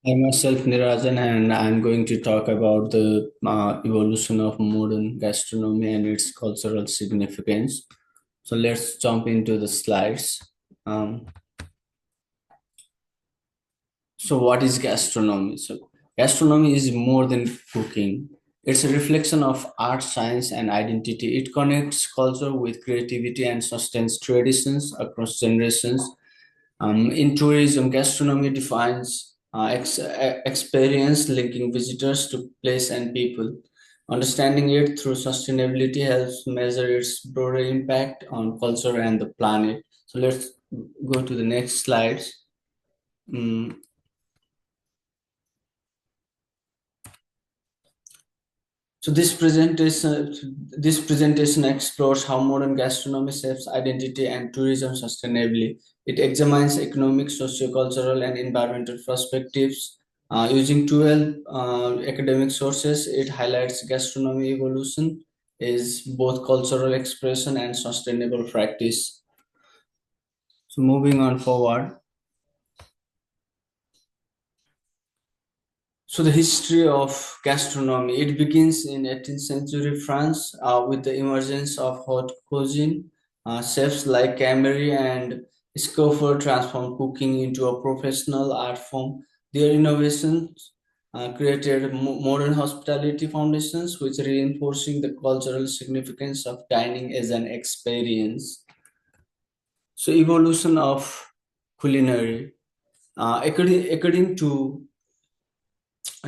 I'm myself Nirajan, and I'm going to talk about the evolution of modern gastronomy and its cultural significance. So let's jump into the slides. Um, so, what is gastronomy? So, gastronomy is more than cooking. It's a reflection of art, science, and identity. It connects culture with creativity and sustains traditions across generations. In tourism, gastronomy defines experience linking visitors to place and people. Understanding it through sustainability helps measure its broader impact on culture and the planet. So let's go to the next slides. Mm, So this presentation explores how modern gastronomy shapes identity and tourism sustainably. It examines economic, socio-cultural, and environmental perspectives. Using 12 academic sources, it highlights gastronomy evolution is both cultural expression and sustainable practice. So moving on forward. So the history of gastronomy, it begins in 18th century France with the emergence of haute cuisine. Chefs like Camry and Escoffier transformed cooking into a professional art form. Their innovations created modern hospitality foundations, which reinforcing the cultural significance of dining as an experience. So evolution of culinary. According to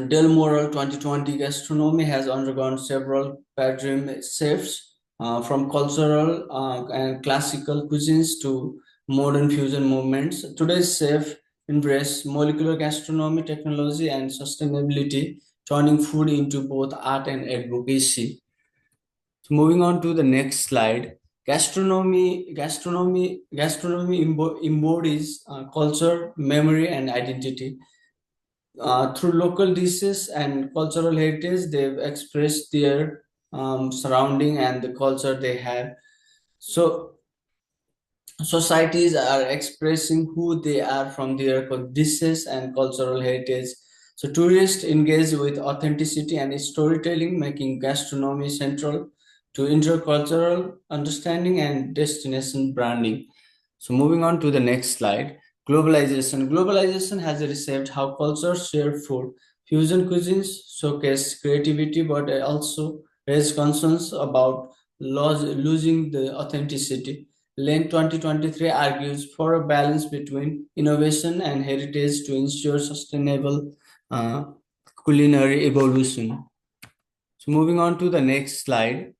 Del Moral 2020 gastronomy has undergone several paradigm shifts from cultural and classical cuisines to modern fusion movements. Today's chef embrace molecular gastronomy, technology, and sustainability, turning food into both art and advocacy. So moving on to the next slide, gastronomy embodies culture, memory, and identity through local dishes and cultural heritage. They've expressed their surrounding and the culture they have. So societies are expressing who they are from their dishes and cultural heritage. So tourists engage with authenticity and storytelling, making gastronomy central to intercultural understanding and destination branding. So moving on to the next slide, globalization. Globalization has reshaped how cultures share food. Fusion cuisines showcase creativity, but also raise concerns about losing the authenticity. Lane 2023 argues for a balance between innovation and heritage to ensure sustainable uh, culinary evolution. So moving on to the next slide.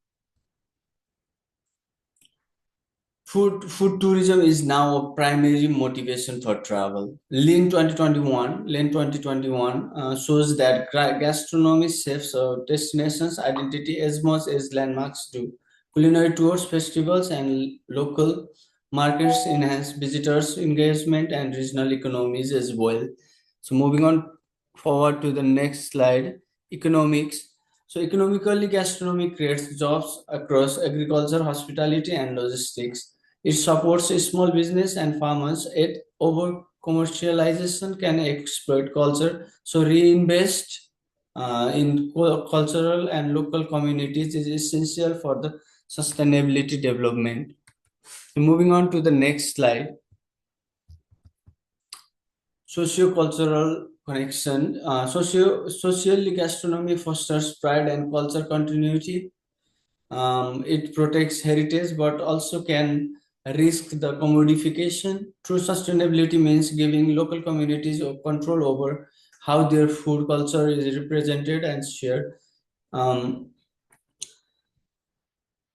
Food tourism is now a primary motivation for travel. Lean 2021 shows that gastronomy shapes a destination's identity as much as landmarks do. Culinary tours, festivals, and local markets enhance visitors' engagement and regional economies as well. So moving on forward to the next slide, economics. So economically, gastronomy creates jobs across agriculture, hospitality, and logistics. It supports small business and farmers. It over commercialization can exploit culture. So reinvest in cultural and local communities is essential for the sustainability development. Moving on to the next slide, socio-cultural connection. Socially, gastronomy fosters pride and culture continuity. It protects heritage but also can risk the commodification. True sustainability means giving local communities control over how their food culture is represented and shared. Um,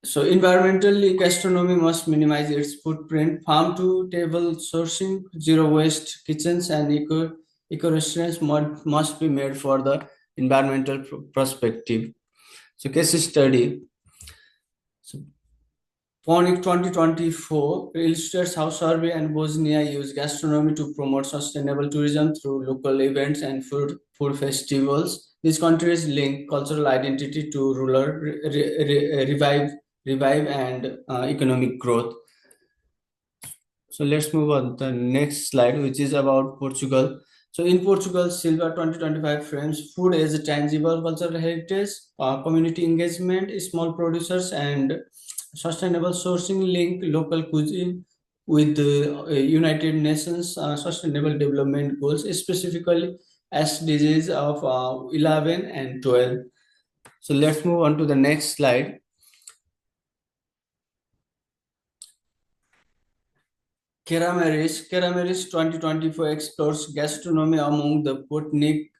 so environmentally, gastronomy must minimize its footprint. Farm to table sourcing, zero waste kitchens, and eco restaurants must be made for the environmental perspective. So case study. So Ponic 2024 illustrates how Serbia and Bosnia use gastronomy to promote sustainable tourism through local events and food festivals. These countries link cultural identity to rural revive and economic growth. So let's move on to the next slide, which is about Portugal. So in Portugal, Silva 2025 frames food as a tangible cultural heritage, community engagement, small producers, and sustainable sourcing link local cuisine with the United Nations Sustainable Development Goals, specifically SDGs of 11 and 12. So let's move on to the next slide. Keramaris 2024 explores gastronomy among the Potnik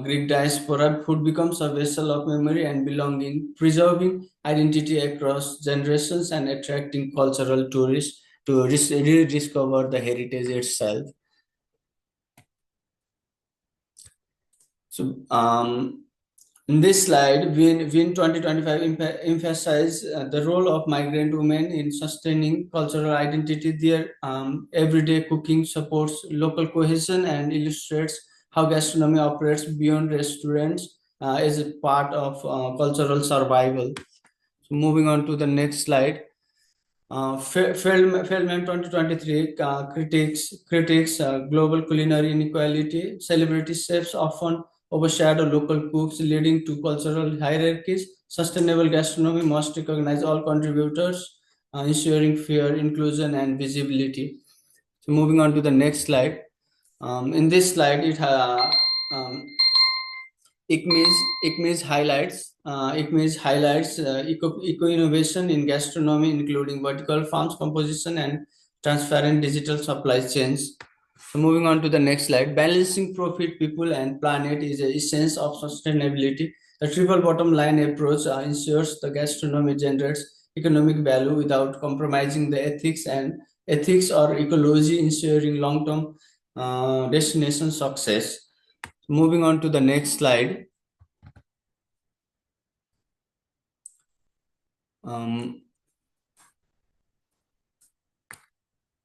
Greek diaspora. Food becomes a vessel of memory and belonging, preserving identity across generations and attracting cultural tourists to rediscover the heritage itself. So, in this slide, WIN 2025 emphasize the role of migrant women in sustaining cultural identity. Their everyday cooking supports local cohesion and illustrates how gastronomy operates beyond restaurants as a part of cultural survival. So moving on to the next slide. Feldman 2023 critiques global culinary inequality. Celebrity chefs often overshadow local cooks, leading to cultural hierarchies. Sustainable gastronomy must recognize all contributors, ensuring fair inclusion and visibility. So, moving on to the next slide. In this slide, um, ICMIS highlights eco-innovation in gastronomy, including vertical farms, composition, and transparent digital supply chains. So moving on to the next slide, balancing profit, people, and planet is a essence of sustainability. The triple bottom line approach ensures the gastronomy generates economic value without compromising the ethics or ecology, ensuring long-term destination success. Moving on to the next slide. Um,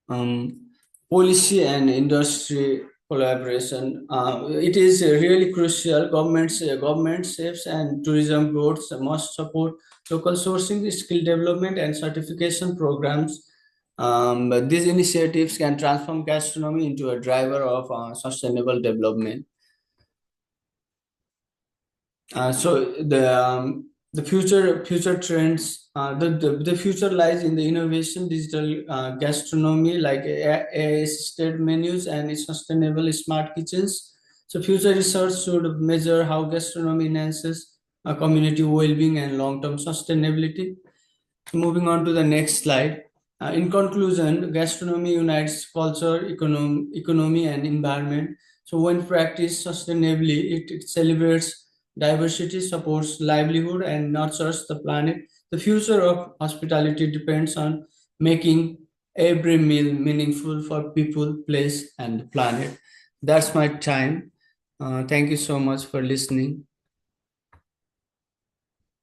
um, Policy and industry collaboration. It is really crucial. Government, chefs, and tourism boards must support local sourcing, skill development, and certification programs. But these initiatives can transform gastronomy into a driver of sustainable development. So the future trends the future lies in the innovation digital gastronomy like AI assisted menus and sustainable smart kitchens. So future research should measure how gastronomy enhances community well-being and long-term sustainability. Moving on to the next slide. In conclusion, gastronomy unites culture, economy, and environment. So, when practiced sustainably, it celebrates diversity, supports livelihood, and nurtures the planet. The future of hospitality depends on making every meal meaningful for people, place, and the planet. That's my time. Thank you so much for listening.